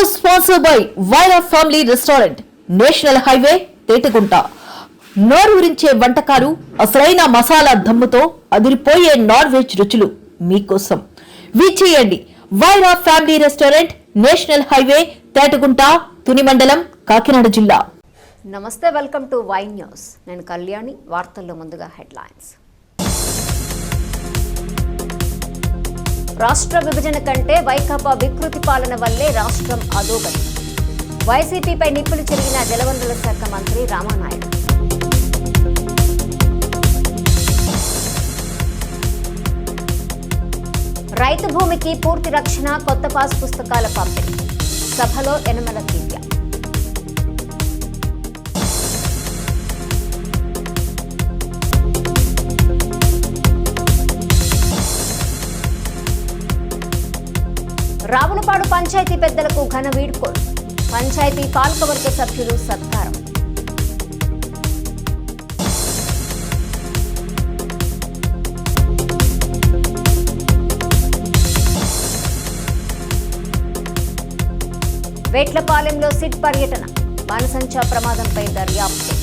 Co-sponsored by Vaira Family Restaurant, national highway Tetagunta. నోరూరించే వంటకాలు, అసలైన మసాలా దమ్ముతో అదిరిపోయే నాన్ వెజ్ రుచులు మీకోసం. విచ్చేయండి Vaira family restaurant, national highway Tetagunta, Tuni మండలం, కాకినాడ జిల్లా. నమస్తే, వెల్కమ్ టు వై న్యూస్. నేను కళ్యాణి. వార్తల్లో ముందుగా హెడ్లైన్స్. రాష్ట్ర విభజన కంటే వైకాపా వికృతి పాలన వల్లే రాష్ట్రం అధోగతి. వైసీపీపై నిప్పులు చెరిగిన జలవనరుల శాఖ మంత్రి రామానాయుడు. రైతు భూమికి పూర్తి రక్షణ, కొత్త పాస్ పుస్తకాల పంపిణీ. సభలో యనమల దివ్య. రావులపాడు పంచాయతీ పెద్దలకు ఘన వీడ్కోలు. పంచాయతీ పాలకవర్గ సభ్యులు సత్కారం. వేట్లపాలెంలో సిట్ పర్యటన, బాణసంచా ప్రమాదంపై దర్యాప్తు.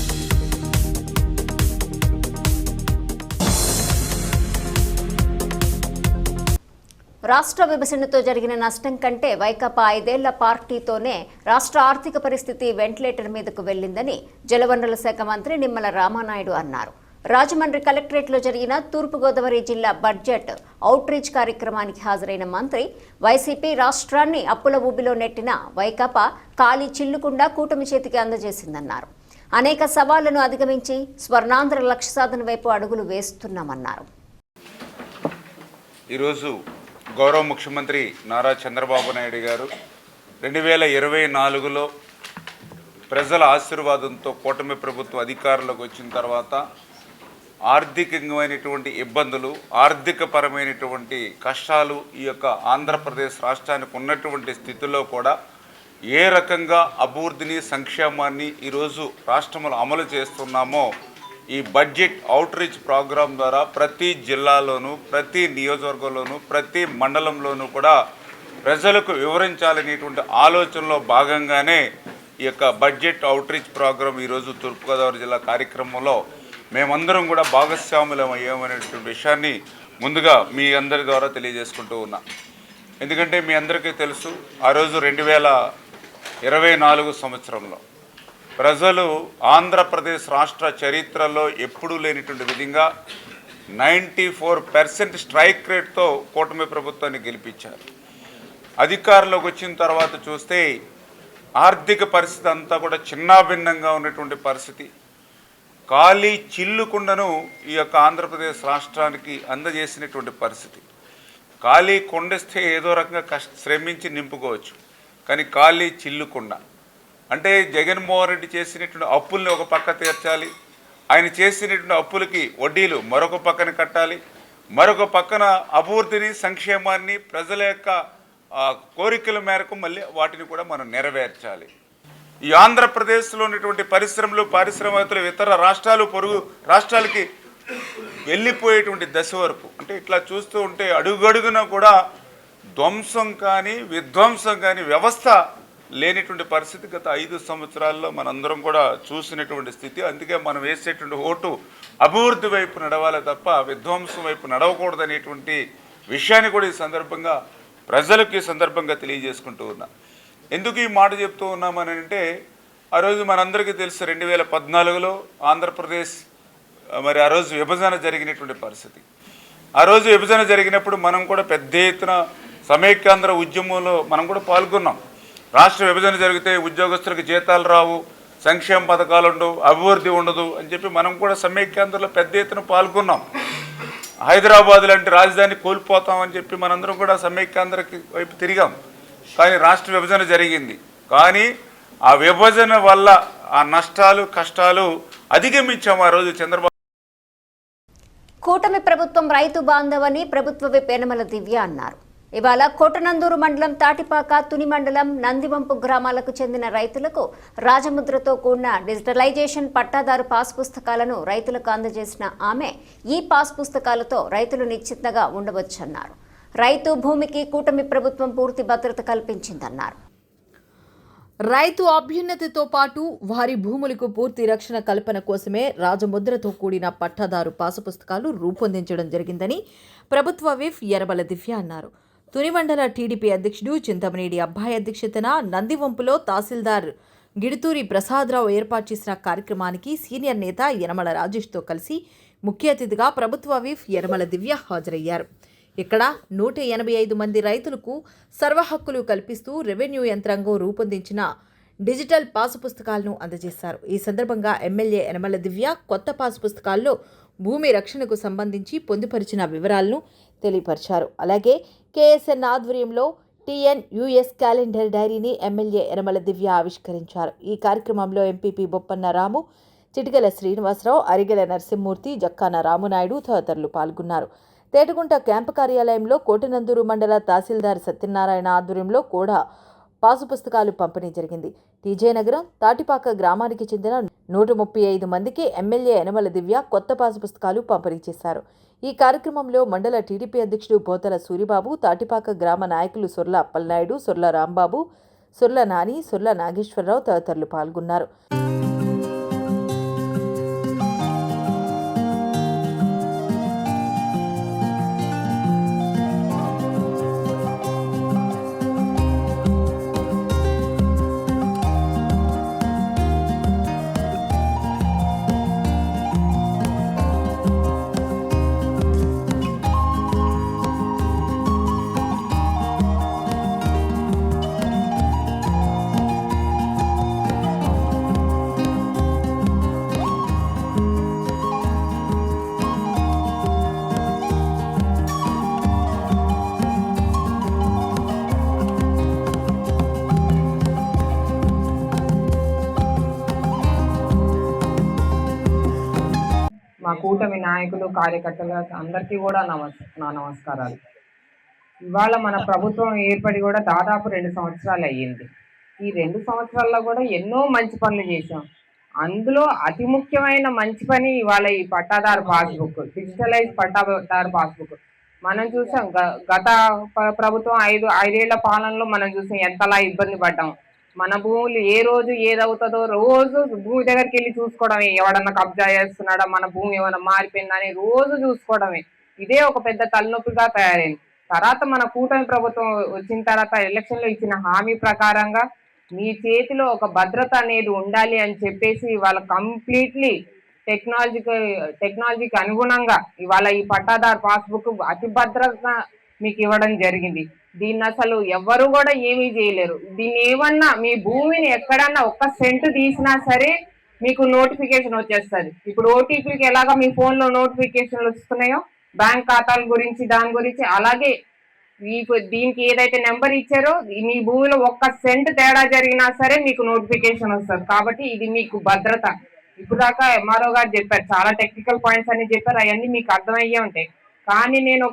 రాష్ట్ర విభజనతో జరిగిన నష్టం కంటే వైకాపా 5 ఏళ్ల పార్టీతోనే రాష్ట్ర ఆర్థిక పరిస్థితి వెంటిలేటర్ మీదకు వెళ్లిందని జలవనరుల శాఖ మంత్రి నిమ్మల రామానాయుడు అన్నారు. రాజమండ్రి కలెక్టరేట్లో జరిగిన తూర్పుగోదావరి జిల్లా బడ్జెట్ అవుట్ రీచ్ కార్యక్రమానికి హాజరైన మంత్రి, వైసీపీ రాష్ట్రాన్ని అప్పుల ఊబిలో నెట్టిన వైకాపా ఖాళీ చిల్లుకుండా కూటమి చేతికి అందజేసిందన్నారు. అనేక సవాళ్లను అధిగమించి స్వర్ణాంధ్ర లక్ష్య సాధన వైపు అడుగులు వేస్తున్నామన్నారు. ఈరోజు గౌరవ ముఖ్యమంత్రి నారా చంద్రబాబు నాయుడు గారు 2024లో ప్రజల ఆశీర్వాదంతో కూటమి ప్రభుత్వం అధికారంలోకి వచ్చిన తర్వాత ఆర్థికమైనటువంటి ఇబ్బందులు, ఆర్థికపరమైనటువంటి కష్టాలు ఈ యొక్క ఆంధ్రప్రదేశ్ రాష్ట్రానికి ఉన్నటువంటి స్థితిలో కూడా ఏ రకంగా అభివృద్ధిని, సంక్షేమాన్ని ఈరోజు రాష్ట్రంలో అమలు చేస్తున్నామో ఈ బడ్జెట్ అవుట్ రీచ్ ప్రోగ్రాం ద్వారా ప్రతి జిల్లాలోనూ, ప్రతి నియోజకవర్గంలోనూ, ప్రతి మండలంలోనూ కూడా ప్రజలకు వివరించాలనేటువంటి ఆలోచనలో భాగంగానే ఈ యొక్క బడ్జెట్ అవుట్ రీచ్ ప్రోగ్రాం ఈరోజు తూర్పుగోదావరి జిల్లా కార్యక్రమంలో మేమందరం కూడా భాగస్వాములం అయ్యామనేటువంటి విషయాన్ని ముందుగా మీ అందరి ద్వారా తెలియజేసుకుంటూ ఉన్నా. ఎందుకంటే మీ అందరికీ తెలుసు, ఆ రోజు 2024 సంవత్సరంలో ప్రజలు ఆంధ్రప్రదేశ్ రాష్ట్ర చరిత్రలో ఎప్పుడూ లేనిటువంటి విధంగా 94% స్ట్రైక్ రేట్తో కూటమి ప్రభుత్వాన్ని గెలిపించారు. అధికారంలోకి వచ్చిన తర్వాత చూస్తే ఆర్థిక పరిస్థితి అంతా కూడా చిన్నాభిన్నంగా ఉన్నటువంటి పరిస్థితి. ఖాళీ చిల్లుకుండను ఈ యొక్క ఆంధ్రప్రదేశ్ రాష్ట్రానికి అందజేసినటువంటి పరిస్థితి. ఖాళీ కొండేస్తే ఏదో రకంగా శ్రమించి నింపుకోవచ్చు, కానీ ఖాళీ చిల్లుకుండ అంటే జగన్మోహన్ రెడ్డి చేసినటువంటి అప్పుల్ని ఒక పక్క తీర్చాలి, ఆయన చేసినటువంటి అప్పులకి వడ్డీలు మరొక పక్కన కట్టాలి, మరొక పక్కన అభివృద్ధిని, సంక్షేమాన్ని, ప్రజల యొక్క కోరికల మేరకు మళ్ళీ వాటిని కూడా మనం నెరవేర్చాలి. ఈ ఆంధ్రప్రదేశ్లో ఉన్నటువంటి పరిశ్రమలు, పారిశ్రామికవేత్తలు ఇతర రాష్ట్రాలు, పొరుగు రాష్ట్రాలకి వెళ్ళిపోయేటువంటి దశ వరకు, అంటే ఇట్లా చూస్తూ ఉంటే అడుగడుగున కూడా ధ్వంసం కానీ విధ్వంసం కానీ వ్యవస్థ లేనిటువంటి పరిస్థితి గత 5 సంవత్సరాల్లో మనందరం కూడా చూసినటువంటి స్థితి. అందుకే మనం వేసేటువంటి ఓటు అభివృద్ధి వైపు నడవాలి తప్ప విధ్వంసం వైపు నడవకూడదనేటువంటి విషయాన్ని కూడా ఈ సందర్భంగా ప్రజలకు ఈ సందర్భంగా తెలియజేసుకుంటూ ఉన్నా. ఎందుకు ఈ మాట చెప్తూ ఉన్నామని అంటే, ఆ రోజు మనందరికీ తెలుసు 2014లో ఆంధ్రప్రదేశ్ మరి ఆ రోజు విభజన జరిగినటువంటి పరిస్థితి. ఆ రోజు విభజన జరిగినప్పుడు మనం కూడా పెద్ద ఎత్తున సమైక్యాంధ్ర ఉద్యమంలో మనం కూడా పాల్గొన్నాం. రాష్ట్ర విభజన జరిగితే ఉద్యోగస్తులకు జీతాలు రావు, సంక్షేమ పథకాలు ఉండవు, అభివృద్ధి ఉండదు అని చెప్పి మనం కూడా సమైక్యాంధ్రలో పెద్ద ఎత్తున పాల్గొన్నాం. హైదరాబాద్ లాంటి రాజధాని కోల్పోతామని చెప్పి మనందరం కూడా సమైక్యాంధ్రకి వైపు తిరిగాం. కానీ రాష్ట్ర విభజన జరిగింది, కానీ ఆ విభజన వల్ల ఆ నష్టాలు, కష్టాలు అధిగమించాము ఆ రోజు చంద్రబాబు. కూటమి ప్రభుత్వం రైతు బాంధవని ప్రభుత్వ విప్ యనమల దివ్య అన్నారు. ఇవాళ కోటనందూరు మండలం తాటిపాక, తుని మండలం నందివంపు గ్రామాలకు చెందిన రైతులకు రాజముద్రతో కూడిన డిజిటలైజేషన్ పట్టాదారు పాస్ పుస్తకాలను రైతులకు అందజేసిన ఆమె, ఈ పాస్ పుస్తకాలతో రైతులు నిశ్చింతగా ఉండవచ్చన్నారు. రైతు భూమికి కూటమి ప్రభుత్వం పూర్తి భద్రత కల్పించిందన్నారు. రైతు అభ్యున్నతితో పాటు వారి భూములకు పూర్తి రక్షణ కల్పన కోసమే రాజముద్రతో కూడిన పట్టాదారు పాసు పుస్తకాలు రూపొందించడం జరిగిందని ప్రభుత్వ విప్ యనమల దివ్య అన్నారు. తునిమండల టీడీపీ అధ్యక్షుడు చింతమనేని అబ్బాయి అధ్యక్షతన నందివంపులో తహసీల్దార్ గిడుతూరి ప్రసాదరావు ఏర్పాటు చేసిన కార్యక్రమానికి సీనియర్ నేత యనమల రాజేష్తో కలిసి ముఖ్య అతిథిగా ప్రభుత్వ విప్ యనమల దివ్య హాజరయ్యారు. ఇక్కడ 185 మంది రైతులకు సర్వహక్కులు కల్పిస్తూ రెవెన్యూ యంత్రాంగం రూపొందించిన డిజిటల్ పాసు పుస్తకాలను అందజేశారు. ఈ సందర్భంగా ఎమ్మెల్యే యనమల దివ్య కొత్త పాసు పుస్తకాల్లో భూమి రక్షణకు సంబంధించి పొందుపరిచిన వివరాలను తెలియపరిచారు. అలాగే కేఎస్ఎన్ ఆధ్వర్యంలో TNUS క్యాలెండర్ డైరీని ఎమ్మెల్యే యనమల దివ్య ఆవిష్కరించారు. ఈ కార్యక్రమంలో ఎంపీపీ బొప్పన్న రాము, చిటికల శ్రీనివాసరావు, అరిగెల నరసింహమూర్తి, జక్కాన రామునాయుడు తదితరులు పాల్గొన్నారు. తేటగుంట క్యాంపు కార్యాలయంలో కోటనందూరు మండల తహసీల్దార్ సత్యనారాయణ ఆధ్వర్యంలో కూడా పాసు పుస్తకాలు పంపిణీ జరిగింది. టీజే నగరం తాటిపాక గ్రామానికి చెందిన 135 మందికి ఎమ్మెల్యే యనమల దివ్య కొత్త పాసు పుస్తకాలు పంపిణీ చేశారు. ఈ కార్యక్రమంలో మండల టీడీపీ అధ్యక్షుడు బోతల సూరిబాబు, తాటిపాక గ్రామ నాయకులు సొర్ల అప్పలనాయుడు, సొర్ల రాంబాబు, సొర్ల నాని, సొర్ల నాగేశ్వరరావు తదితరులు పాల్గొన్నారు. మా కూటమి నాయకులు, కార్యకర్తలు అందరికీ కూడా నా నమస్కారాలు. ఇవాళ మన ప్రభుత్వం ఏర్పడి కూడా దాదాపు 2 సంవత్సరాలు అయ్యింది. ఈ 2 సంవత్సరాల్లో కూడా ఎన్నో మంచి పనులు చేశాం. అందులో అతి ముఖ్యమైన మంచి పని ఇవాళ ఈ పట్టాదారు పాస్బుక్, డిజిటలైజ్ పట్టాదారు పాస్బుక్. మనం చూసాం గత ప్రభుత్వం 5 ఏళ్ల పాలనలో మనం చూసాం ఎంతలా ఇబ్బంది పడ్డాం. మన భూములు ఏ రోజు ఏదవుతుందో రోజు భూమి దగ్గరికి వెళ్ళి చూసుకోవడమే, ఎవడన్నా కబ్జా చేస్తున్నాడా, మన భూమి ఏమైనా మారిపోయిందా అని రోజు చూసుకోవడమే. ఇదే ఒక పెద్ద తలనొప్పిగా తయారైంది. తర్వాత మన కూటమి ప్రభుత్వం వచ్చిన తర్వాత ఎలక్షన్లో ఇచ్చిన హామీ ప్రకారంగా మీ చేతిలో ఒక భద్రత అనేది ఉండాలి అని చెప్పేసి ఇవాళ కంప్లీట్లీ టెక్నాలజీకి అనుగుణంగా ఇవాళ ఈ పట్టాదారు పాస్బుక్ అతి భద్రత మీకు ఇవ్వడం జరిగింది. దీన్ని అసలు ఎవ్వరు కూడా ఏమీ చేయలేరు. దీన్ని ఏమన్నా మీ భూమిని ఎక్కడన్నా 1 సెంటు తీసినా సరే మీకు నోటిఫికేషన్ వచ్చేస్తుంది. ఇప్పుడు ఓటీపీకి ఎలాగా మీ ఫోన్లో నోటిఫికేషన్లు వస్తున్నాయో బ్యాంక్ ఖాతాల గురించి దాని గురించి, అలాగే దీనికి ఏదైతే నెంబర్ ఇచ్చారో మీ భూమిలో 1 సెంటు తేడా జరిగినా సరే మీకు నోటిఫికేషన్ వస్తుంది. కాబట్టి ఇది మీకు భద్రత. ఇప్పుడు దాకా ఎంఆర్ఓ గారు చెప్పారు, చాలా టెక్నికల్ పాయింట్స్ అని చెప్పారు, అవన్నీ మీకు అర్థమయ్యే ఉంటాయి. కానీ నేను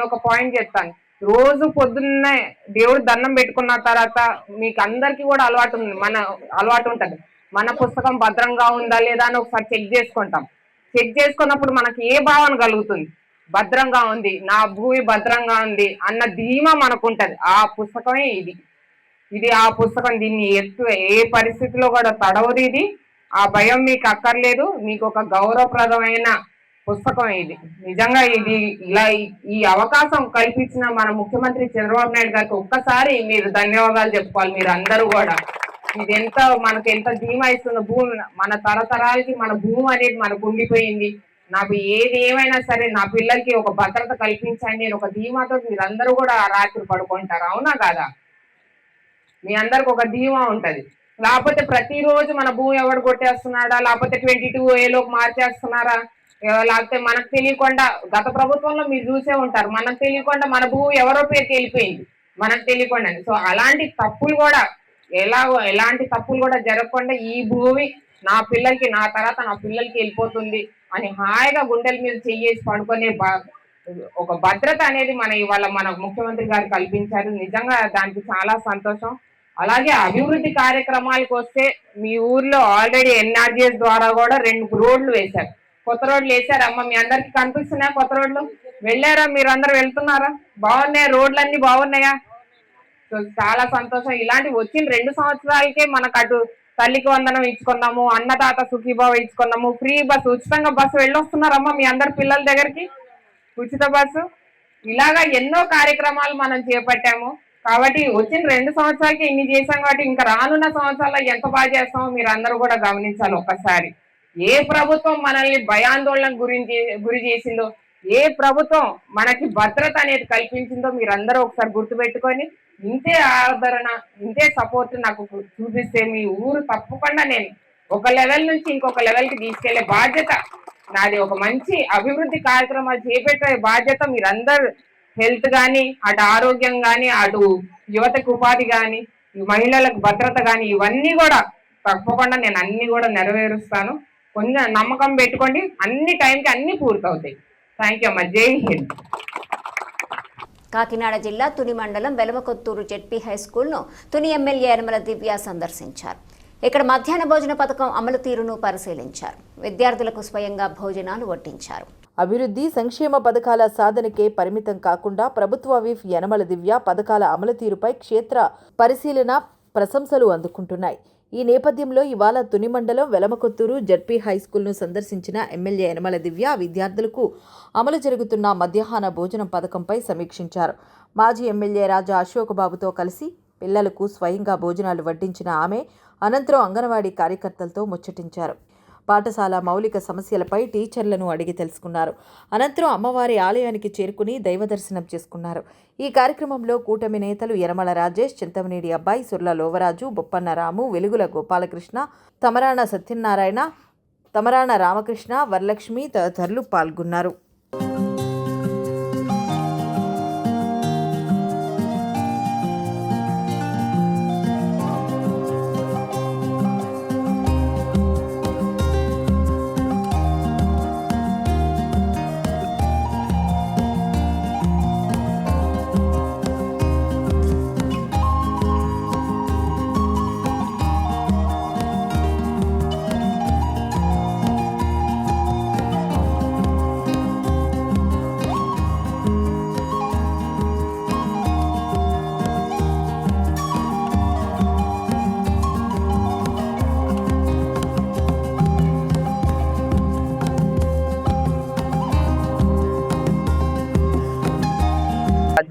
ఒక పాయింట్ చెప్తాను. రోజు పొద్దున్నే దేవుడు దండం పెట్టుకున్న తర్వాత మీకు అందరికీ కూడా అలవాటు ఉంటుంది. మన పుస్తకం భద్రంగా ఉందా లేదా అని ఒకసారి చెక్ చేసుకుంటాం. చెక్ చేసుకున్నప్పుడు మనకి ఏ భావన కలుగుతుంది? భద్రంగా ఉంది, నా భూమి భద్రంగా ఉంది అన్న ధీమా మనకు ఉంటుంది. ఆ పుస్తకమే ఇది ఆ పుస్తకం. దీన్ని ఏ పరిస్థితిలో కూడా తడవదు. ఇది ఆ భయం మీకు అక్కర్లేదు. మీకు ఒక గౌరవప్రదమైన పుస్తకం ఇది. నిజంగా ఇది ఇలా ఈ అవకాశం కల్పించిన మన ముఖ్యమంత్రి చంద్రబాబు నాయుడు గారికి ఒక్కసారి మీరు ధన్యవాదాలు చెప్పుకోవాలి. మీరు అందరూ కూడా ఇది మనకు ఎంత ధీమా ఇస్తున్న భూమి, మన తరతరాలకి మన భూమి అనేది మనకు ఉండిపోయింది. నాకు ఏది ఏమైనా సరే నా పిల్లలకి ఒక భద్రత కల్పించండి నేను ఒక ధీమాతో మీరందరూ కూడా రాత్రి పడుకుంటారు. అవునా కాదా? మీ అందరికి ఒక ధీమా ఉంటది. లేకపోతే ప్రతిరోజు మన భూమి ఎవరు కొట్టేస్తున్నాడా, లేకపోతే 22A మార్చేస్తున్నారా, లేకపోతే మనకు తెలియకుండా గత ప్రభుత్వంలో మీరు చూసే ఉంటారు, మనకు తెలియకుండా మన భూమి ఎవరో పేరుకి వెళ్ళిపోయింది మనకు తెలియకుండా. సో అలాంటి తప్పులు కూడా ఎలాంటి తప్పులు కూడా జరగకుండా ఈ భూమి నా పిల్లలకి, నా తర్వాత నా పిల్లలకి వెళ్ళిపోతుంది అని హాయిగా గుండెల మీద చెయ్యేసి పడుకునే ఒక భద్రత అనేది ఇవాళ మన ముఖ్యమంత్రి గారు కల్పించారు. నిజంగా దానికి చాలా సంతోషం. అలాగే అభివృద్ధి కార్యక్రమాలకు వస్తే మీ ఊర్లో ఆల్రెడీ NRGS ద్వారా కూడా 2 రోడ్లు వేశారు, కొత్త రోడ్లు వేశారు. అమ్మ మీ అందరికి కనిపిస్తున్నాయా కొత్త రోడ్లు? వెళ్ళారా? మీరు అందరు వెళ్తున్నారా? బాగున్నాయా? రోడ్లన్నీ బాగున్నాయా? సో చాలా సంతోషం. ఇలాంటి వచ్చిన 2 సంవత్సరాలకే మనకు అటు తల్లికి వందనం ఇచ్చుకున్నాము, అన్నదాత సుఖీభావ ఇచ్చుకున్నాము, ఫ్రీ బస్సు, ఉచితంగా బస్సు వెళ్ళొస్తున్నారమ్మా మీ అందరి పిల్లల దగ్గరికి, ఉచిత బస్సు. ఇలాగా ఎన్నో కార్యక్రమాలు మనం చేపట్టాము. కాబట్టి వచ్చిన 2 సంవత్సరాలకి ఇన్ని చేశాం కాబట్టి ఇంకా రానున్న సంవత్సరాల్లో ఎంత బాగా చేస్తామో మీరు అందరూ కూడా గమనించాలి ఒక్కసారి. ఏ ప్రభుత్వం మనల్ని భయాందోళనకు గురి చేసిందో, ఏ ప్రభుత్వం మనకి భద్రత అనేది కల్పించిందో మీరందరూ ఒకసారి గుర్తుపెట్టుకొని ఇంతే ఆదరణ, ఇంతే సపోర్ట్ నాకు చూపిస్తే మీ ఊరు తప్పకుండా నేను ఒక లెవెల్ నుంచి ఇంకొక లెవెల్కి తీసుకెళ్లే బాధ్యత నాది. ఒక మంచి అభివృద్ధి కార్యక్రమాలు చేపట్టే బాధ్యత మీరందరూ, హెల్త్ కానీ, అటు ఆరోగ్యం కానీ, అటు యువతకు ఉపాధి కానీ, మహిళలకు భద్రత కానీ, ఇవన్నీ కూడా తప్పకుండా నేను అన్ని కూడా నెరవేరుస్తాను. కొంచెం నమ్మకం పెట్టుకోండి, అన్ని టైంకి అన్ని పూర్తవుతాయి. థ్యాంక్ యూ అమ్మా. జై హింద్. కాకినాడ జిల్లా తుని మండలం వెలమకొత్తూరు జెడ్పీ హై స్కూల్ను తుని ఎమ్మెల్యే యనమల దివ్య సందర్శించారు. ఇక్కడ మధ్యాహ్న భోజన పథకం అమలు తీరును పరిశీలించారు. విద్యార్థులకు స్వయంగా భోజనాలు వడ్డించారు. అభివృద్ధి సంక్షేమ పథకాల సాధనకే పరిమితం కాకుండా ప్రభుత్వ విప్ యనమల దివ్య పథకాల అమలు తీరుపై క్షేత్ర పరిశీలన ప్రశంసలు అందుకుంటున్నాయి. ఈ నేపథ్యంలో ఇవాళ తుని మండలం వెలమకొత్తూరు జెడ్పీ హై స్కూల్ను సందర్శించిన ఎమ్మెల్యే యనమల దివ్య విద్యార్థులకు అమలు జరుగుతున్న మధ్యాహ్న భోజనం పథకంపై సమీక్షించారు. మాజీ ఎమ్మెల్యే రాజా అశోక్ బాబుతో కలిసి పిల్లలకు స్వయంగా భోజనాలు వడ్డించిన ఆమె అనంతరం అంగన్వాడీ కార్యకర్తలతో ముచ్చటించారు. పాఠశాల మౌలిక సమస్యలపై టీచర్లను అడిగి తెలుసుకున్నారు. అనంతరం అమ్మవారి ఆలయానికి చేరుకుని దైవ దర్శనం చేసుకున్నారు. ఈ కార్యక్రమంలో కూటమి నేతలు యనమల రాజేష్, చింతమనేడి అబ్బాయి, సుర్ల లోవరాజు, బొప్పన్న రాము, వెలుగుల గోపాలకృష్ణ, తమరాణ సత్యనారాయణ, తమరాణ రామకృష్ణ, వరలక్ష్మి తదితరులు పాల్గొన్నారు.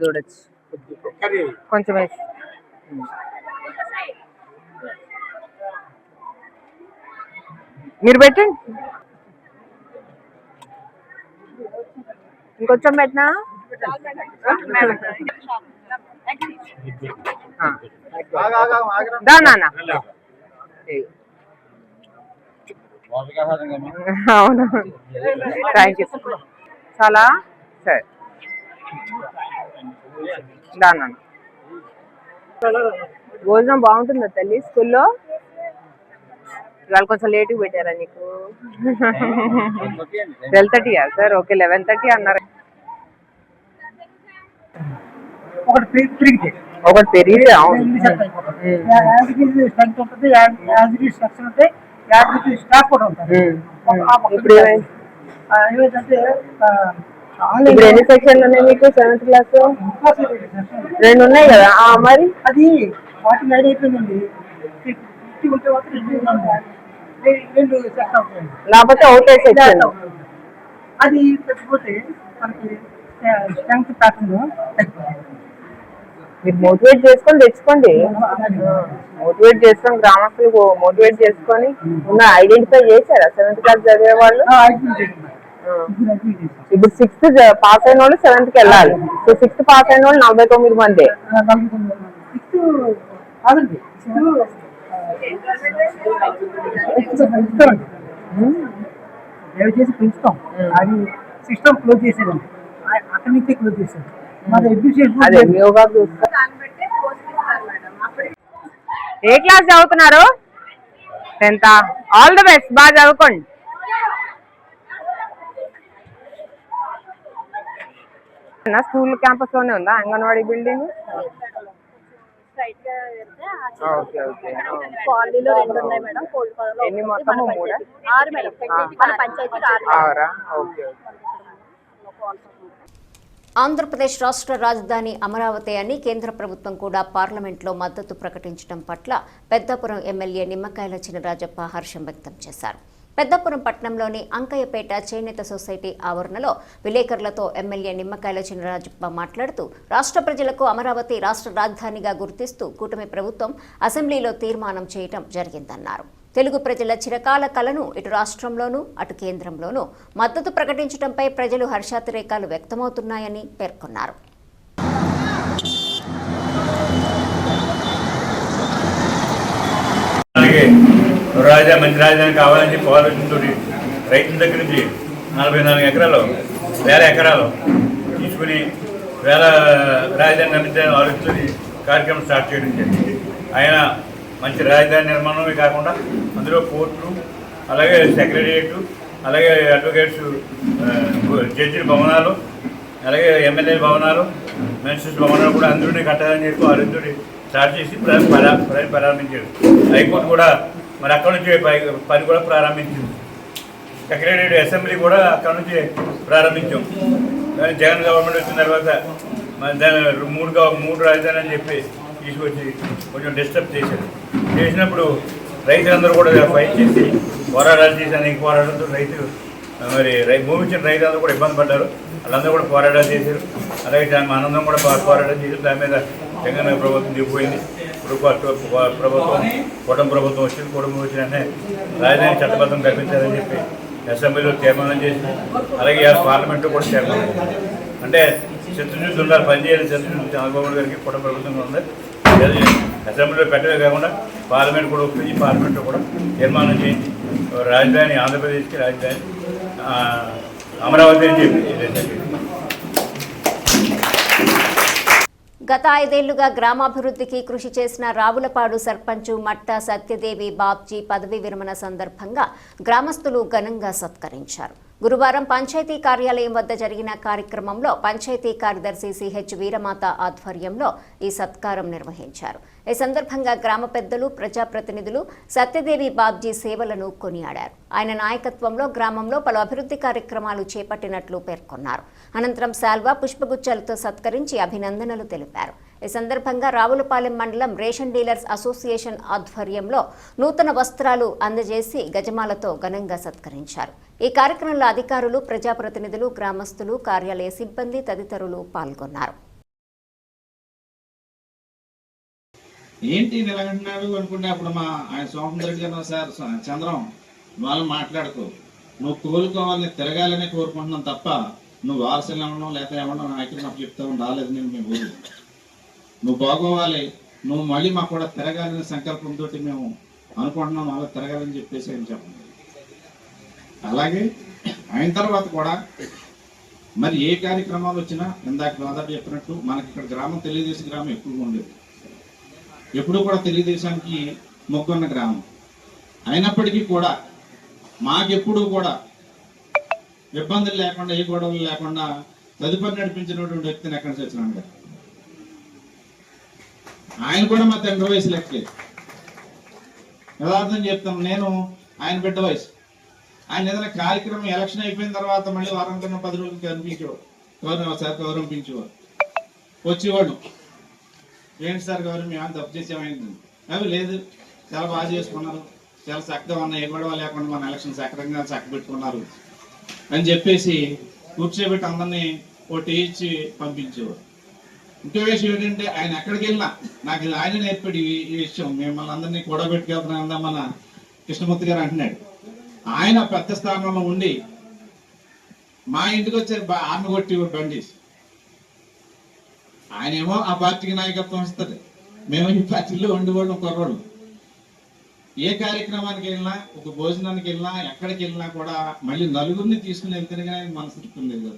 చూడొచ్చు కొంచెం వేసి. మీరు పెట్టండి, ఇంకొంచెం పెట్టినా. నాన్న అవును, థ్యాంక్ యూ. చాలా సరే దానా. భోజనం బాగుంటుందా తల్లి స్కూల్లో? ఇవాళ కొంచెం లేట్గా పెట్టారా నీకు? 12:30 సార్? ఓకే, 11:30 అన్నారు. ఒకటి పెరిగితే ఇప్పుడు ఎన్ని సెక్షన్లు ఉన్నాయి మీకు 7th క్లాస్? 2 ఉన్నాయి కదా మరి. అది 49 అయిపోయిందండి. లేకపోతే ఒకటే సెక్షన్. అది తగ్గిపోతే మనకి స్ట్రెంగ్త్ ప్యాటర్న్ తగ్గిపోతుంది. మీరు మోటివేట్ చేసుకొని తెచ్చుకోండి, మోటివేట్ చేసుకొని గ్రామస్తులకు మోటివేట్ చేసుకొని ఉన్న ఐడెంటిఫై చేశారా 7th క్లాస్ చదివే వాళ్ళు? ఇప్పుడు 6th పాస్ అయిన వాళ్ళు 7th కి వెళ్ళాలి. సో 6th పాస్ అయిన వాళ్ళు 49 మంది. దయచేసి పెంచుతాం. అది సిస్టమ్ క్లోజ్ చేసేదండి, అక్కడి నుంచే క్లోజ్ చేశారు. ఏ క్లాస్ చదువుతున్నారు? 10th. ఆల్ ది బెస్ట్, బాగా చదువుకోండి. స్కూల్ క్యాంపస్ లోనే ఉందా అంగన్వాడీ బిల్డింగ్? ఎన్ని మొత్తం? 3? 6 మేడం. ఓకే. ఆంధ్రప్రదేశ్ రాష్ట్ర రాజధాని అమరావతి అని కేంద్ర ప్రభుత్వం కూడా పార్లమెంట్లో మద్దతు ప్రకటించడం పట్ల పెద్దాపురం ఎమ్మెల్యే నిమ్మకాయల చినరాజప్ప హర్షం వ్యక్తం చేశారు. పెద్దాపురం పట్టణంలోని అంకయ్యపేట చేనేత సొసైటీ ఆవరణలో విలేకరులతో ఎమ్మెల్యే నిమ్మకాయల చినరాజప్ప మాట్లాడుతూ రాష్ట్ర ప్రజలకు అమరావతి రాష్ట్ర రాజధానిగా గుర్తిస్తూ కూటమి ప్రభుత్వం అసెంబ్లీలో తీర్మానం చేయడం జరిగిందన్నారు. తెలుగు ప్రజల చిరకాల కలను ఇటు రాష్ట్రంలోనూ అటు కేంద్రంలోనూ మద్దతు ప్రకటించడంపై ప్రజలు హర్షాతిరేకాలు వ్యక్తమవుతున్నాయని పేర్కొన్నారు. మంచి రాజధాని కావాలని చెప్పి ఆలోచనతో రైతుల దగ్గర నుంచి 44 ఎకరాలు 1000 ఎకరాలు తీసుకుని రాజధాని నిర్మించాలని ఆలోచనతో కార్యక్రమం స్టార్ట్ చేయడం జరిగింది. ఆయన మంచి రాజధాని నిర్మాణమే కాకుండా అందులో కోర్టులు, అలాగే సెక్రటరియట్, అలాగే అడ్వకేట్స్ జడ్జిల భవనాలు, అలాగే ఎమ్మెల్యే భవనాలు, మినిస్టర్స్ భవనాలు కూడా అందరినీ కట్టాలని చెప్పి ఆలోచనతో స్టార్ట్ చేసి ప్రారంభించారు. హైకోర్టు కూడా మరి అక్కడ నుంచి పని కూడా ప్రారంభించింది. సెక్రటరియట్ అసెంబ్లీ కూడా అక్కడ నుంచి ప్రారంభించాం. కానీ జగన్ గవర్నమెంట్ వచ్చిన తర్వాత మరి దాని మూడు రాజధాని అని చెప్పి తీసుకొచ్చి కొంచెం డిస్టర్బ్ చేసినప్పుడు రైతులందరూ కూడా ఫైట్ చేసి పోరాటాలు చేసి అనేక పోరాటంతో మరి భూమి ఇచ్చిన రైతులందరూ కూడా ఇబ్బంది పడ్డారు. వాళ్ళందరూ కూడా పోరాటాలు చేశారు. అలాగే దాని ఆనందం కూడా పోరాటం చేశారు. దాని మీద జగన్ ప్రభుత్వం దిగిపోయింది. ఇప్పుడు ప్రభుత్వం కూటమి ప్రభుత్వం వచ్చింది. కూటమి వచ్చిన రాజధాని చట్టబద్ధం కల్పించాలని చెప్పి అసెంబ్లీలో తీర్మానం చేసి, అలాగే పార్లమెంట్లో కూడా తీర్మానం అంటే చిత్తశుద్ధి ఉండాలి, పనిచేయాలి. చిత్తశుద్ధి చంద్రబాబు గారికి కూటమి ప్రభుత్వంగా ఉంది. అసెంబ్లీలో పెట్టడమే కాకుండా పార్లమెంట్ కూడా ఒప్పించి పార్లమెంట్లో కూడా తీర్మానం చేయించి రాజధాని ఆంధ్రప్రదేశ్కి రాజధాని అమరావతి అని చెప్పి. గత 5 ఏళ్లుగా గ్రామాభివృద్ధికి కృషి చేసిన రావులపాడు సర్పంచ్ మట్టా సత్యదేవి బాబ్జీ పదవీ విరమణ సందర్భంగా గ్రామస్తులు ఘనంగా సత్కరించారు. గురువారం పంచాయతీ కార్యాలయం వద్ద జరిగిన కార్యక్రమంలో పంచాయతీ కార్యదర్శి సిహెచ్ వీరమాత ఆధ్వర్యంలో ఈ సత్కారం నిర్వహించారు. ఈ సందర్భంగా గ్రామ పెద్దలు, ప్రజాప్రతినిధులు సత్యదేవి బాబ్జీ సేవలను కొనియాడారు. ఆయన నాయకత్వంలో గ్రామంలో పలు అభివృద్ధి కార్యక్రమాలు చేపట్టినట్లు పేర్కొన్నారు. అనంతరం శాల్వా, పుష్పగుచ్చాలతో సత్కరించి అభినందనలు తెలిపారు. ఈ సందర్భంగా రావులపాలెం మండలం రేషన్ డీలర్స్ అసోసియేషన్ ఆధ్వర్యంలో నూతన వస్త్రాలు అందజేసి గజమాలతో ఘనంగా సత్కరించారు. ఈ కార్యక్రమంలో అధికారులు, ప్రజాప్రతినిధులు, గ్రామస్తులు, కార్యాలయ సిబ్బంది తదితరులు పాల్గొన్నారు. ఏంటి నిలగంటున్నాడు అనుకుంటే అప్పుడు ఆయన సోమసుందర్ రెడ్డి గారు, సార్ చంద్రం వాళ్ళు మాట్లాడుకో, నువ్వు కోలుకోవాలని తిరగాలని కోరుకుంటున్నాం తప్ప నువ్వు వారసులు ఇవ్వడం లేకపోతే ఏమన్నా నాయకులు నాకు చెప్తావు రాలేదు. నేను మేము ఊరు నువ్వు బాగోవాలి, నువ్వు మళ్ళీ మాకు కూడా తిరగాలనే సంకల్పంతో మేము అనుకుంటున్నాం, అలా తిరగాలని చెప్పేసి ఆయన చెప్పండి. అలాగే అయిన తర్వాత కూడా మరి ఏ కార్యక్రమాలు వచ్చినా ఇందాక మొదట చెప్పినట్టు మనకి ఇక్కడ గ్రామం తెలుగుదేశం గ్రామం ఎక్కువగా ఉండేది. ఎప్పుడు కూడా తెలుగుదేశానికి మొక్కున్న గ్రామం అయినప్పటికీ కూడా మాకెప్పుడు కూడా ఇబ్బందులు లేకుండా, ఏ గొడవలు లేకుండా తదుపరి నడిపించినటువంటి వ్యక్తిని ఎక్కడ సత్యనారాయణ గారు. ఆయన కూడా మా తండ్రి వయసు లెక్కే. యథార్థం చెప్తాం, నేను ఆయన బిడ్డ వయసు. ఆయన ఏదైనా కార్యక్రమం ఎలక్షన్ అయిపోయిన తర్వాత మళ్ళీ వారం కన్నా 10 రోజులు కనిపించేవాడు, ఒకసారి గౌరవించేవాడు. వచ్చేవాడు, ఏంటి సార్ గౌరవం మేము తప్పు చేసేమైంది? అవి లేదు, చాలా బాగా చేసుకున్నారు, చాలా చక్కగా ఉన్నాయి, ఏ గొడవ లేకుండా మన ఎలక్షన్ సక్రంగా చక్కబెట్టుకున్నారు అని చెప్పేసి కూర్చోబెట్టి అందరినీ ఒకటి ఇచ్చి పంపించేవారు. ఇంకో విషయం ఏంటంటే ఆయన ఎక్కడికి వెళ్ళినా నాకు ఆయన నేర్పడి ఈ విషయం, మిమ్మల్ని అందరినీ కూడబెట్టుకెళ్తున్నా మన కృష్ణమూర్తి గారు అంటున్నాడు. ఆయన పెద్ద స్థానంలో ఉండి మా ఇంటికి వచ్చే ఆమె కొట్టి బండి, ఆయన ఏమో ఆ పార్టీకి నాయకత్వం ఇస్తారు, మేము ఈ పార్టీలో ఉండిపోవడం కుర్రోళ్ళు. ఏ కార్యక్రమానికి వెళ్ళినా, ఒక భోజనానికి వెళ్ళినా, ఎక్కడికి వెళ్ళినా కూడా మళ్ళీ నలుగురిని తీసుకుని వెళ్తేనే కానీ మనసు తిప్పులేదు.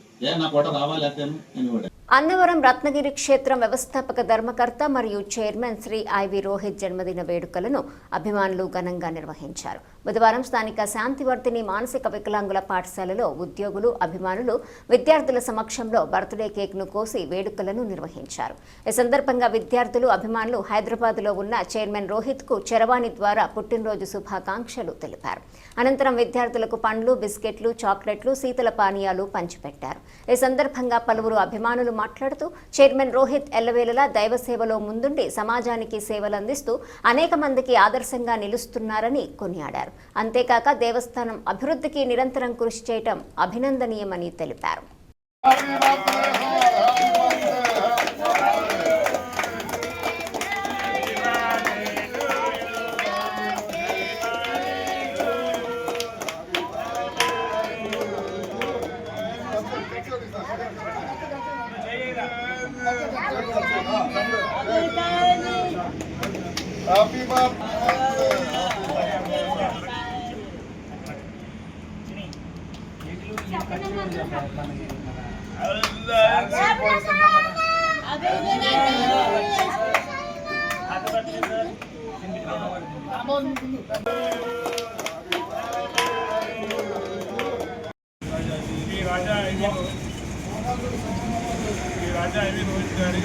నా కూడా రావాలి అతను అని కూడా. అన్నవరం రత్నగిరి క్షేత్రం వ్యవస్థాపక ధర్మకర్త మరియు చైర్మన్ శ్రీ ఐవి రోహిత్ జన్మదిన వేడుకలను అభిమానులు ఘనంగా నిర్వహించారు. బుధవారం స్థానిక శాంతివర్ధిని మానసిక వికలాంగుల పాఠశాలలో ఉద్యోగులు, అభిమానులు, విద్యార్థుల సమక్షంలో బర్త్డే కేక్ను కోసి వేడుకలను నిర్వహించారు. ఈ సందర్భంగా విద్యార్థులు, అభిమానులు హైదరాబాద్లో ఉన్న చైర్మన్ రోహిత్కు చరవాణి ద్వారా పుట్టినరోజు శుభాకాంక్షలు తెలిపారు. అనంతరం విద్యార్థులకు పండ్లు, బిస్కెట్లు, చాక్లెట్లు, శీతల పానీయాలు పంచిపెట్టారు. ఈ సందర్భంగా పలువురు అభిమానులు మాట్లాడుతూ చైర్మన్ రోహిత్ ఎల్లవేళలా దైవ సేవలో ముందుండి సమాజానికి సేవలందిస్తూ అనేక మందికి ఆదర్శంగా నిలుస్తున్నారని కొనియాడారు. అంతేకాక దేవస్థానం అభివృద్ధికి నిరంతరం కృషి చేయటం అభినందనీయమని తెలిపారు. రాజా ఐవి రోహిత్ గారి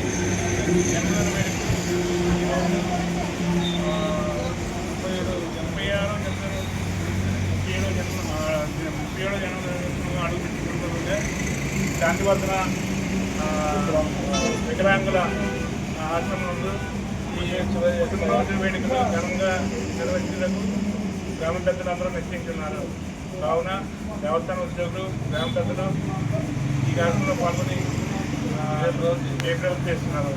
జన్మదిన వేడుకలు 37వ జన్మదినం అడుగుపెట్టుకుంటుంటే శాంతివర్ధన వికలాంగుల ఆశ్రమంలో ఈ పుట్టినరోజు వేడుకలు ఘనంగా నిర్వహించడానికి గ్రామ పెద్దలందరూ నిశ్చయించున్నారు. కావున దేవస్థాన ఉద్యోగులు, గ్రామ పెద్దలు ఈ కార్యక్రమంలో పాల్గొని చేస్తున్నారు.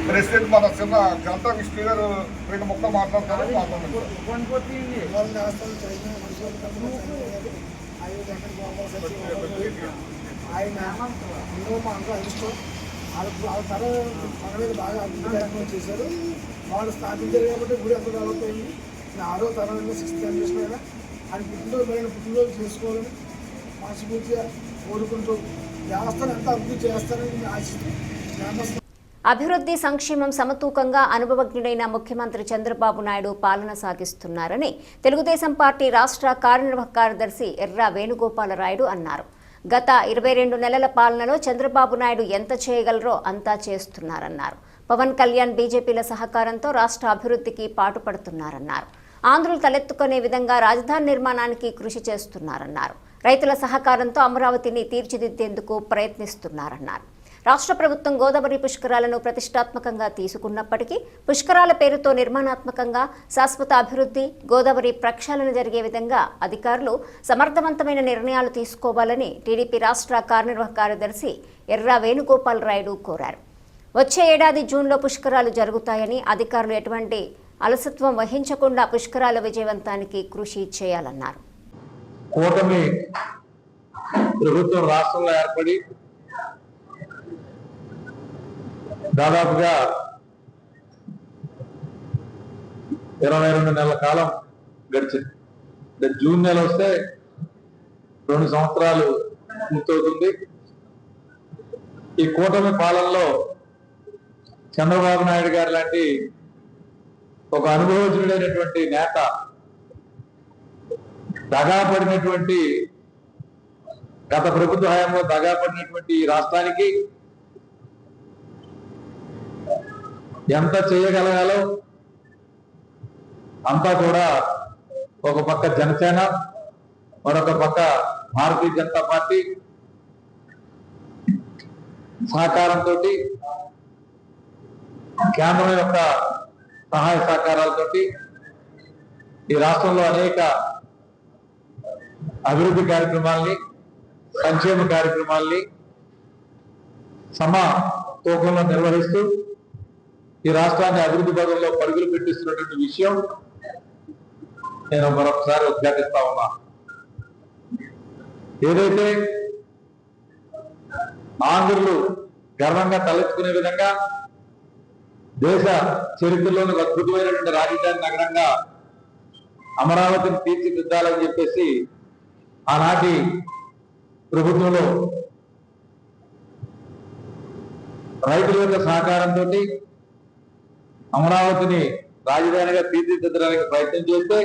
ప్రెసిడెంట్ మన చిన్న గంట విష్ణు గారు 2 ముక్కలు మాట్లాడతారు. ఆయన ఎన్నో మా అంతా ఇష్టం. వాళ్ళ తర మన మీద బాగా అభివృద్ధి కార్యక్రమం చేశారు. వాళ్ళు స్థాపించారు కాబట్టి గుడి అంత డెవలప్ అయింది. 6వ తరం 6th జనరేషన్ అయినా ఆయన పుట్టినరోజు చేసుకోవాలని మనస్ఫూర్తిగా కోరుకుంటూ దేవస్థానం ఎంత అభివృద్ధి చేస్తారని ఆశిస్తూ అభివృద్ధి, సంక్షేమం సమతూకంగా అనుభవజ్ఞుడైన ముఖ్యమంత్రి చంద్రబాబు నాయుడు పాలన సాగిస్తున్నారని తెలుగుదేశం పార్టీ రాష్ట్ర కార్యనిర్వాహక కార్యదర్శి ఎర్రా వేణుగోపాలరాయుడు అన్నారు. గత 22 నెలల పాలనలో చంద్రబాబు నాయుడు ఎంత చేయగలరో అంతా చేస్తున్నారన్నారు. పవన్ కళ్యాణ్, బీజేపీల సహకారంతో రాష్ట్ర అభివృద్ధికి పాటుపడుతున్నారన్నారు. ఆంధ్రులు తలెత్తుకునే విధంగా రాజధాని నిర్మాణానికి కృషి చేస్తున్నారన్నారు. రైతుల సహకారంతో అమరావతిని తీర్చిదిద్దేందుకు ప్రయత్నిస్తున్నారన్నారు. రాష్ట్ర ప్రభుత్వం గోదావరి పుష్కరాలను ప్రతిష్టాత్మకంగా తీసుకున్నప్పటికీ పుష్కరాల పేరుతో నిర్మాణాత్మకంగా శాశ్వత అభివృద్ధి, గోదావరి ప్రక్షాళన జరిగే విధంగా అధికారులు సమర్థవంతమైన నిర్ణయాలు తీసుకోవాలని టీడీపీ రాష్ట్ర కార్యనిర్వాహక కార్యదర్శి ఎర్రా వేణుగోపాలరాయుడు కోరారు. వచ్చే ఏడాది జూన్లో పుష్కరాలు జరుగుతాయని అధికారులు ఎటువంటి అలసత్వం వహించకుండా పుష్కరాల విజయవంతానికి కృషి చేయాలన్నారు. కూటమి ప్రభుత్వం రాష్ట్రంలో ఏర్పడి దాదాపుగా 22 నెలల కాలం గడిచింది. జూన్ నెల వస్తే 2 సంవత్సరాలు పూర్తవుతుంది. ఈ కూటమి పాలనలో చంద్రబాబు నాయుడు గారు లాంటి ఒక అనుభవజ్ఞుడైనటువంటి నేత దగాపడినటువంటి గత ప్రభుత్వ హయాంలో దగాపడినటువంటి ఈ రాష్ట్రానికి ఎంత చేయగలగాలో అంతా కూడా ఒక పక్క జనసేన, మరొక పక్క భారతీయ జనతా పార్టీ సహకారంతో, కేంద్రం యొక్క సహాయ సహకారాలతోటి ఈ రాష్ట్రంలో అనేక అభివృద్ధి కార్యక్రమాల్ని, సంక్షేమ కార్యక్రమాల్ని సమతూకంలో నిర్వహిస్తూ ఈ రాష్ట్రాన్ని అభివృద్ధి పదంలో పరుగులు పెట్టిస్తున్నటువంటి విషయం నేను మరొకసారి ఉద్ఘాటిస్తా ఉన్నా. ఏదైతే ఆంధ్రులు గర్వంగా తలెత్తుకునే విధంగా దేశ చరిత్రలోని అద్భుతమైనటువంటి రాజధాని నగరంగా అమరావతిని తీర్చిదిద్దాలని చెప్పేసి ఆనాటి ప్రభుత్వంలో రైతుల యొక్క సహకారంతో అమరావతిని రాజధానిగా తీర్చిదిద్దడానికి ప్రయత్నం చేస్తే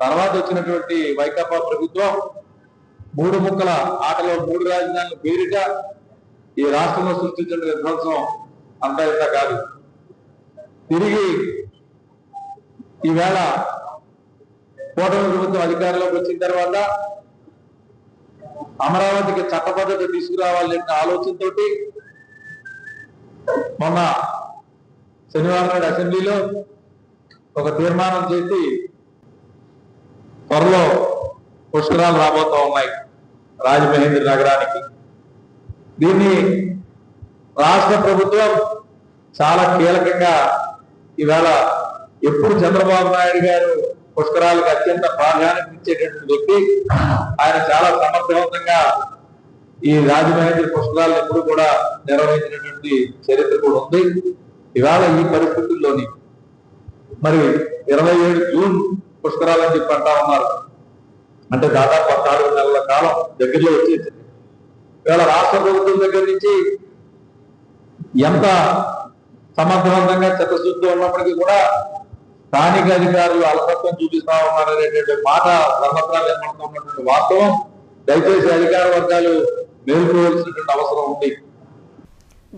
తర్వాత వచ్చినటువంటి వైకాపా ప్రభుత్వం 3 ముక్కల ఆటలో 3 రాజధానుల పేరిట ఈ రాష్ట్రంలో సృష్టించిన విధ్వంసం అంతా ఇంత కాదు. తిరిగి ఈవేళ కూటమి ప్రభుత్వం అధికారంలోకి వచ్చిన తర్వాత అమరావతికి చట్టబద్ధత తీసుకురావాలనే ఆలోచనతో మొన్న శనివారం నాడు అసెంబ్లీలో ఒక తీర్మానం చేసి త్వరలో పుష్కరాలు రాబోతూ ఉన్నాయి రాజమహేంద్ర నగరానికి. దీన్ని రాష్ట్ర ప్రభుత్వం చాలా కీలకంగా ఈవేళ ఎప్పుడు చంద్రబాబు నాయుడు గారు పుష్కరాలకు అత్యంత ప్రాధాన్యత ఇచ్చేటటువంటి వ్యక్తి, ఆయన చాలా సమర్థవంతంగా ఈ రాజమహేంద్ర పుష్కరాలను ఎప్పుడు కూడా నిర్వహించినటువంటి చరిత్ర కూడా ఉంది. ఇవాళ ఈ పరిస్థితుల్లోని మరి 27 జూన్ పుష్కరాలు అని చెప్పి అంటా ఉన్నారు. అంటే దాదాపు 14 నెలల కాలం దగ్గరలో వచ్చేసింది. ఇవాళ రాష్ట్ర ప్రభుత్వం దగ్గర నుంచి ఎంత సమర్థవంతంగా చిత్తశుద్ధి ఉన్నప్పటికీ కూడా స్థానిక అధికారులు అలసత్వం చూపిస్తా ఉన్నారనేటువంటి మాట సర్వత్రా వినపడుతున్నటువంటి వాస్తవం. దయచేసి అధికార వర్గాలు మేల్కోవాల్సినటువంటి అవసరం ఉంది.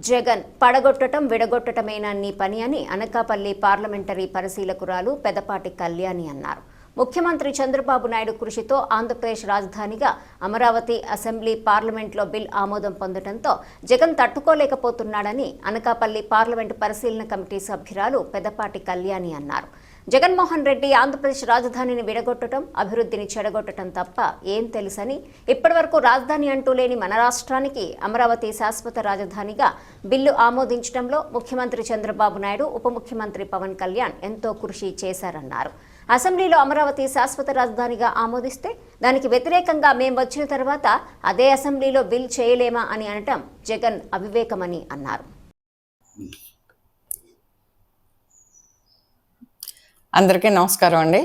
జగన్ పడగొట్టడం విడగొట్టడమేనా నీ పని అని అనకాపల్లి పార్లమెంటరీ పరిశీలకురాలు పెదపాటి కళ్యాణి అన్నారు. ముఖ్యమంత్రి చంద్రబాబు నాయుడు కృషితో ఆంధ్రప్రదేశ్ రాజధానిగా అమరావతి అసెంబ్లీ పార్లమెంట్లో బిల్ ఆమోదం పొందడంతో జగన్ తట్టుకోలేకపోతున్నాడని అనకాపల్లి పార్లమెంటు పరిశీలన కమిటీ సభ్యురాలు పెదపాటి కళ్యాణి అన్నారు. జగన్మోహన్ రెడ్డి ఆంధ్రప్రదేశ్ రాజధానిని విడగొట్టడం, అభివృద్ధిని చెడగొట్టడం తప్ప ఏం తెలుసని, ఇప్పటివరకు రాజధాని అంటూ లేని మన రాష్ట్రానికి అమరావతి శాశ్వత రాజధానిగా బిల్లు ఆమోదించడంలో ముఖ్యమంత్రి చంద్రబాబు నాయుడు, ఉప ముఖ్యమంత్రి పవన్ కళ్యాణ్ ఎంతో కృషి చేశారన్నారు. అసెంబ్లీలో అమరావతి శాశ్వత రాజధానిగా ఆమోదిస్తే దానికి వ్యతిరేకంగా మేం వచ్చిన తర్వాత అదే అసెంబ్లీలో బిల్ చేయలేమా అని అనటం జగన్ అవివేకమని అన్నారు. అందరికీ నమస్కారం అండి.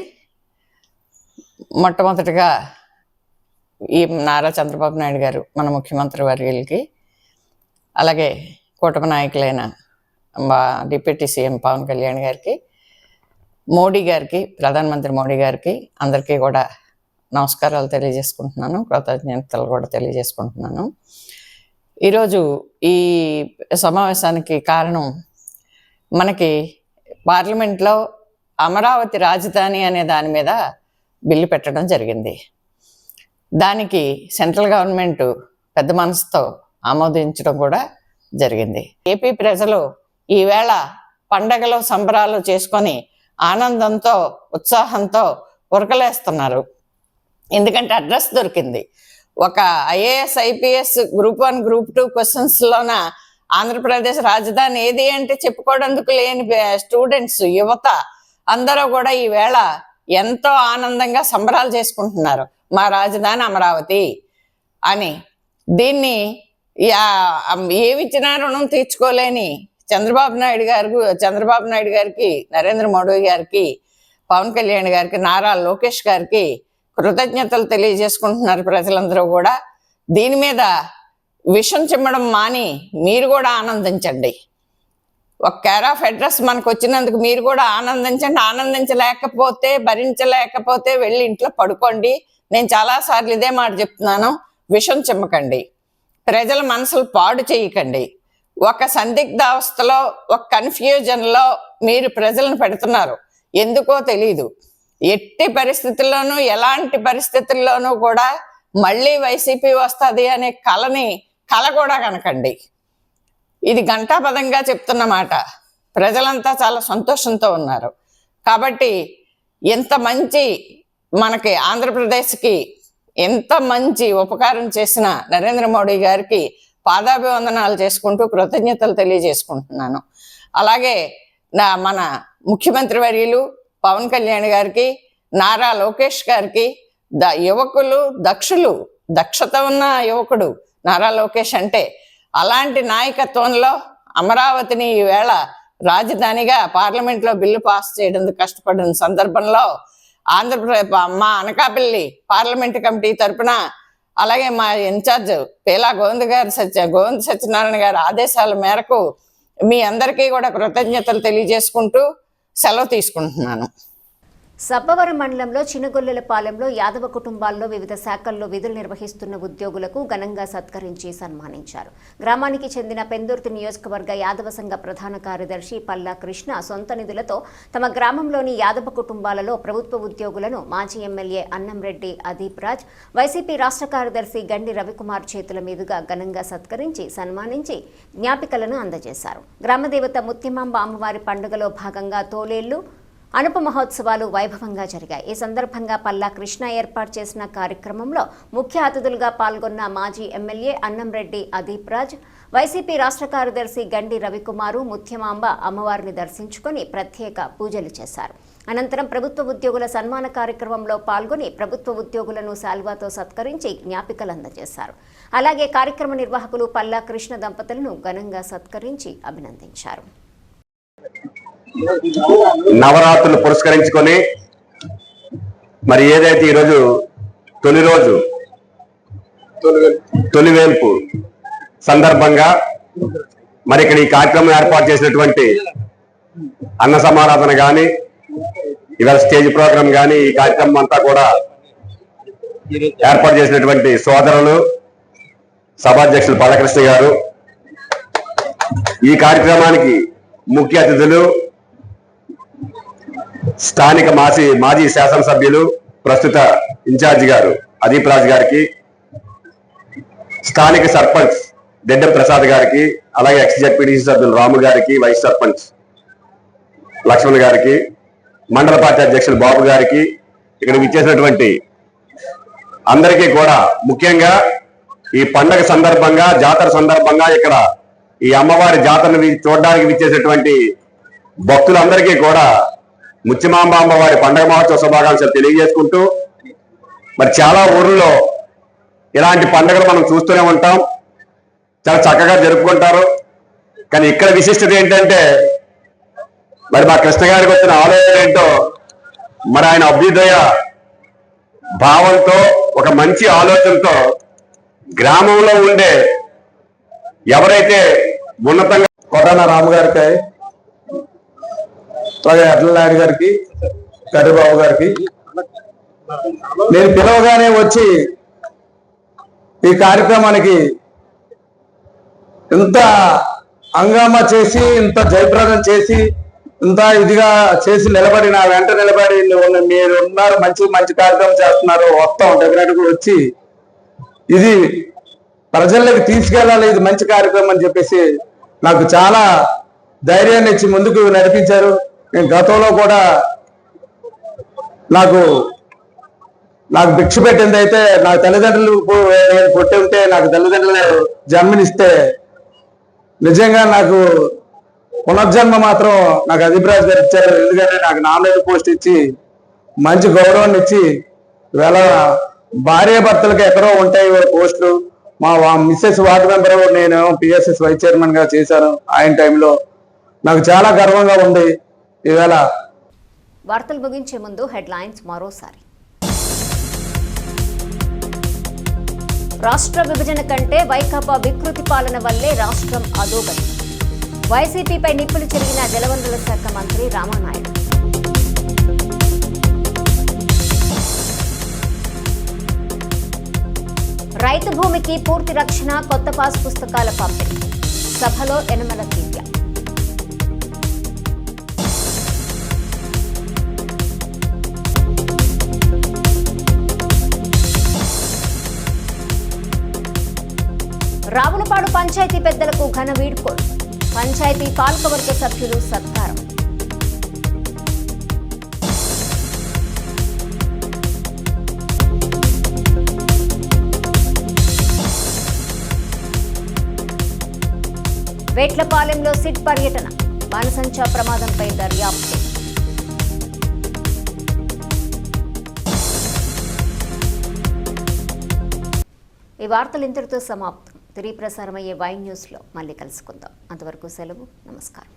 మొట్టమొదటిగా ఈ నారా చంద్రబాబు నాయుడు గారు మన ముఖ్యమంత్రి వర్యులకి, అలాగే కూటమి నాయకులైన మా డిప్యూటీ సీఎం పవన్ కళ్యాణ్ గారికి, మోడీ గారికి, ప్రధానమంత్రి మోడీ గారికి అందరికీ కూడా నమస్కారాలు తెలియజేసుకుంటున్నాను, కృతజ్ఞతలు కూడా తెలియజేసుకుంటున్నాను. ఈరోజు ఈ సమావేశానికి కారణం మనకి పార్లమెంట్లో అమరావతి రాజధాని అనే దాని మీద బిల్లు పెట్టడం జరిగింది. దానికి సెంట్రల్ గవర్నమెంట్ పెద్ద మనసుతో ఆమోదించడం కూడా జరిగింది. ఏపీ ప్రజలు ఈవేళ పండగలు సంబరాలు చేసుకొని ఆనందంతో ఉత్సాహంతో ఉరకలేస్తున్నారు. ఎందుకంటే అడ్రస్ దొరికింది. ఒక IAS IPS group 1 group 2 క్వశ్చన్స్లోన Andhra Pradesh రాజధాని ఏది అంటే చెప్పుకోవడానికి లేని స్టూడెంట్స్, యువత అందరూ కూడా ఈవేళ ఎంతో ఆనందంగా సంబరాలు చేసుకుంటున్నారు. మా రాజధాని అమరావతి అని. దీన్ని ఏమిచ్చినా రుణం తీర్చుకోలేని చంద్రబాబు నాయుడు గారికి, నరేంద్ర మోడీ గారికి, పవన్ కళ్యాణ్ గారికి, నారా లోకేష్ గారికి కృతజ్ఞతలు తెలియజేసుకుంటున్నారు ప్రజలందరూ కూడా. దీని మీద విషం చిమ్మడం మాని మీరు కూడా ఆనందించండి. ఒక కేర్ ఆఫ్ అడ్రస్ మనకు వచ్చినందుకు మీరు కూడా ఆనందించండి. ఆనందించలేకపోతే, భరించలేకపోతే వెళ్ళి ఇంట్లో పడుకోండి. నేను చాలాసార్లు ఇదే మాట చెప్తున్నాను, విషం చిమ్మకండి, ప్రజల మనసులు పాడు చేయకండి. ఒక సందిగ్ధావస్థలో, ఒక కన్ఫ్యూజన్లో మీరు ప్రజలను పెడుతున్నారు. ఎందుకో తెలీదు. ఎట్టి పరిస్థితుల్లోనూ, ఎలాంటి పరిస్థితుల్లోనూ కూడా మళ్ళీ వైసీపీ వస్తుంది అనే కల కూడా కనకండి. ఇది ఘంటాపదంగా చెప్తున్న మాట. ప్రజలంతా చాలా సంతోషంతో ఉన్నారు. కాబట్టి ఎంత మంచి మనకి ఆంధ్రప్రదేశ్కి ఎంత మంచి ఉపకారం చేసిన నరేంద్ర మోడీ గారికి పాదాభివందనాలు చేసుకుంటూ కృతజ్ఞతలు తెలియజేసుకుంటున్నాను. అలాగే మన ముఖ్యమంత్రి వర్యులు పవన్ కళ్యాణ్ గారికి, నారా లోకేష్ గారికి, యువకులు దక్షత ఉన్న యువకుడు నారా లోకేష్ అంటే, అలాంటి నాయకత్వంలో అమరావతిని ఈవేళ రాజధానిగా పార్లమెంట్లో బిల్లు పాస్ చేయడానికి కష్టపడిన సందర్భంలో మా అనకాపల్లి పార్లమెంటు కమిటీ తరఫున, అలాగే మా ఇన్ఛార్జ్ పేలా గోవింద్ సత్యనారాయణ గారి ఆదేశాల మేరకు మీ అందరికీ కూడా కృతజ్ఞతలు తెలియజేసుకుంటూ సెలవు తీసుకుంటున్నాను. సబ్బవరం మండలంలో చినగొల్లెలపాలెంలో యాదవ కుటుంబాల్లో వివిధ శాఖల్లో విధులు నిర్వహిస్తున్న ఉద్యోగులకు ఘనంగా సత్కరించి సన్మానించారు. గ్రామానికి చెందిన పెందుర్తి నియోజకవర్గ యాదవ సంఘ ప్రధాన కార్యదర్శి పల్లా కృష్ణ సొంత నిధులతో తమ గ్రామంలోని యాదవ కుటుంబాలలో ప్రభుత్వ ఉద్యోగులను మాజీ ఎమ్మెల్యే అన్నంరెడ్డి అదీప్ రాజ్, వైసీపీ రాష్ట్ర కార్యదర్శి గండి రవికుమార్ చేతుల మీదుగా ఘనంగా సత్కరించి సన్మానించి జ్ఞాపికలను అందజేశారు. గ్రామదేవత ముత్యమాంబ అమ్మవారి పండుగలో భాగంగా తోలేళ్లు అనుప మహోత్సవాలు వైభవంగా జరిగాయి. ఈ సందర్భంగా పల్లా కృష్ణ ఏర్పాటు చేసిన కార్యక్రమంలో ముఖ్య అతిథులుగా పాల్గొన్న మాజీ ఎమ్మెల్యే అన్నంరెడ్డి అదీప్ రాజ్, వైసీపీ రాష్ట్ర కార్యదర్శి గండి రవికుమారు ముత్యమాంబ అమ్మవారిని దర్శించుకొని ప్రత్యేక పూజలు చేశారు. అనంతరం ప్రభుత్వ ఉద్యోగుల సన్మాన కార్యక్రమంలో పాల్గొని ప్రభుత్వ ఉద్యోగులను శాల్వాతో సత్కరించి జ్ఞాపికలు అందజేశారు. అలాగే కార్యక్రమ నిర్వాహకులు పల్లా కృష్ణ దంపతులను ఘనంగా సత్కరించి అభినందించారు. నవరాత్రులు పురస్కరించుకొని మరి ఏదైతే ఈరోజు తొలివేల్పు సందర్భంగా మరి ఇక్కడ ఈ కార్యక్రమం ఏర్పాటు చేసినటువంటి అన్న సమారాధన కానీ ఇవాళ స్టేజ్ ప్రోగ్రాం కానీ ఈ కార్యక్రమం అంతా కూడా ఏర్పాటు చేసినటువంటి సోదరులు సభాధ్యక్షులు బాలకృష్ణ గారు, ఈ కార్యక్రమానికి ముఖ్య అతిథులు స్థానిక మాజీ శాసనసభ్యులు ప్రస్తుత ఇన్ఛార్జి గారు అదీప్ రాజ్ గారికి, స్థానిక సర్పంచ్ దెడ్డం ప్రసాద్ గారికి, అలాగే ఎక్స్-జెడ్పీటీసీ సభ్యులు రాము గారికి, వైస్ సర్పంచ్ లక్ష్మణ్ గారికి, మండల పార్టీ అధ్యక్షులు బాబు గారికి, ఇక్కడ విచ్చేసినటువంటి అందరికీ కూడా ముఖ్యంగా ఈ పండగ సందర్భంగా జాతర సందర్భంగా ఇక్కడ ఈ అమ్మవారి జాతరను చూడడానికి విచ్చేసినటువంటి భక్తులందరికీ కూడా ముత్యమాంబ అమ్మవారి పండగ మహోత్సవ శుభాకాంక్షలు తెలియజేసుకుంటూ, మరి చాలా ఊర్లలో ఇలాంటి పండుగలు మనం చూస్తూనే ఉంటాం, చాలా చక్కగా జరుపుకుంటారు. కానీ ఇక్కడ విశిష్టత ఏంటంటే మరి మా కృష్ణ గారికి వచ్చిన ఆలోచన ఏంటో, మరి ఆయన అభ్యుదయ భావంతో ఒక మంచి ఆలోచనతో గ్రామంలో ఉండే ఎవరైతే ఉన్నతంగా కొడాన రాము గారికి, అలాగే అట్ల నాయుడు గారికి, కర్రీబాబు గారికి నేను పిలవగానే వచ్చి ఈ కార్యక్రమానికి ఇంత హంగామా చేసి, ఇంత జయప్రదం చేసి, ఇంత ఇదిగా చేసి నిలబడి నా వెంట నిలబడి మీరు ఉన్నారు, మంచి మంచి కార్యక్రమం చేస్తున్నారు, వస్తాం డెఫినెట్ గా వచ్చి ఇది ప్రజల్లోకి తీసుకెళ్లాలి, ఇది మంచి కార్యక్రమం అని చెప్పేసి నాకు చాలా ధైర్యాన్ని ఇచ్చి ముందుకు నడిపించారు. నేను గతంలో కూడా నాకు భిక్ష పెట్టింది అయితే నా తల్లిదండ్రులు నేను పుట్టి ఉంటే నాకు తల్లిదండ్రులు జన్మనిస్తే నిజంగా నాకు పునర్జన్మ మాత్రం నాకు అదీప్ రాజ్ గారు ఇచ్చారు. ఎందుకంటే నాకు నామినేట్ పోస్ట్ ఇచ్చి మంచి గౌరవాన్ని ఇచ్చి, ఇవాళ భార్య భర్తలకు ఎక్కడో ఉంటాయి పోస్టులు. మా మిస్సెస్ వార్డు మెంబర్ నేను పిఎస్ఎస్ వైస్ చైర్మన్ గా చేశాను ఆయన టైంలో. నాకు చాలా గర్వంగా ఉంది. ఇవాళ వార్తలు ముగించే ముందు హెడ్లైన్స్ మరోసారి. రాష్ట్ర విభజన కంటే వైకాపా వికృతి పాలన వల్లే రాష్ట్రం అధోగతి. వైసీపీపై నిప్పులు చెరిగిన జలవనరుల శాఖ మంత్రి రామానాయుడు. రైతు భూమికి పూర్తి రక్షణ, కొత్త పాస్ పుస్తకాల పంపిణీ. సభలో యనమల దివ్య. రావులపాడు పంచాయతీ పెద్దలకు ఘన వీడ్కోలు. పంచాయతీ పాలకవర్గ సభ్యులు సత్కారం. వేట్లపాలెంలో సిట్ పర్యటన, బాణసంచా ప్రమాదంపై దర్యాప్తు. ఈ వార్తలు ఇంతటితో సమాప్తం. తిరిగి ప్రసారమయ్యే వై న్యూస్లో మళ్ళీ కలుసుకుందాం. అంతవరకు సెలవు. నమస్కారం.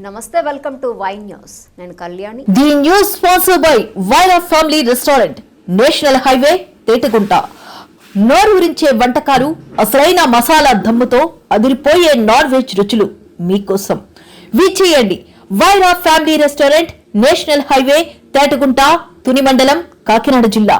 నమస్తే, వెల్కమ్ టు వై న్యూస్. నేను Kalyani. The news sponsored by Vaira family restaurant, national highway, Tetagunta. నోరూరించే వంటకాలు, అసలైన మసాలా దమ్ముతో అదిరిపోయే నాన్ వెజ్ రుచులు మీకోసం. విచ్చేయండి Vaira family restaurant, national highway, Tetagunta, Tuni మండలం, కాకినాడ జిల్లా.